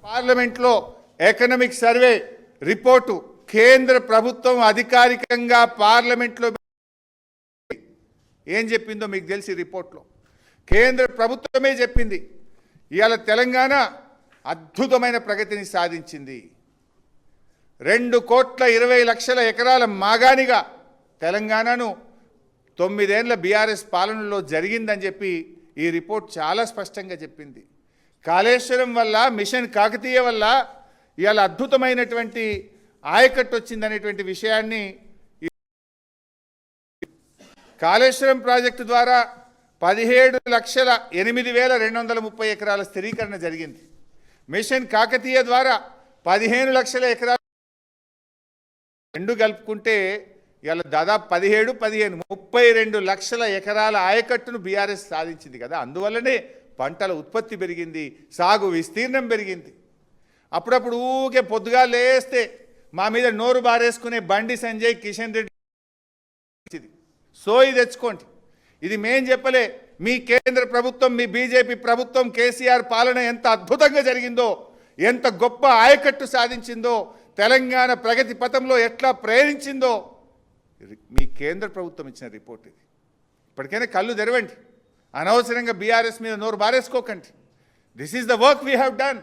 పార్లమెంట్లో economic survey report కేంద్ర ప్రభుత్వం అధికారికంగా పార్లమెంట్లో ఏం చెప్పిందో మీకు తెలిసి రిపోర్ట్లో కేంద్ర ప్రభుత్వమే చెప్పింది. ఇవాళ తెలంగాణ అద్భుతమైన ప్రగతిని సాధించింది. 2,20,00,000 ఎకరాల మాగాణిగా తెలంగాణను 9 ఏళ్ల బీఆర్ఎస్ పాలనలో జరిగిందని చెప్పి ఈ రిపోర్ట్ చాలా స్పష్టంగా చెప్పింది. కాళేశ్వరం వల్ల, మిషన్ కాకతీయ వల్ల ఇవాళ అద్భుతమైనటువంటి ఆయకట్టు వచ్చిందనేటువంటి విషయాన్ని, కాళేశ్వరం ప్రాజెక్టు ద్వారా 17,08,230 ఎకరాల స్థిరీకరణ జరిగింది. మిషన్ కాకతీయ ద్వారా 15 లక్షల ఎకరాలు రెండు కలుపుకుంటే ఇవాళ దాదాపు 32 లక్షల ఎకరాల ఆయకట్టును బీఆర్ఎస్ సాధించింది కదా. అందువల్లనే పంటల ఉత్పత్తి పెరిగింది, సాగు విస్తీర్ణం పెరిగింది. అప్పుడప్పుడు ఊకే పొద్దుగా లేస్తే మా మీద నోరు బారేసుకునే బండి సంజయ్, కిషన్ రెడ్డి సోయి తెచ్చుకోండి. ఇది మేం చెప్పలే, మీ కేంద్ర ప్రభుత్వం, మీ బీజేపీ ప్రభుత్వం, కేసీఆర్ పాలన ఎంత అద్భుతంగా జరిగిందో, ఎంత గొప్ప ఆయకట్టు సాధించిందో, తెలంగాణ ప్రగతి పథంలో ఎట్లా ప్రయాణించిందో మీ కేంద్ర ప్రభుత్వం ఇచ్చిన రిపోర్ట్ ఇది. ఇప్పటికైనా కళ్ళు తెరవండి, అనవసరంగా బీఆర్ఎస్ మీద నోరు బారేసుకోకండి. This is the work we have done.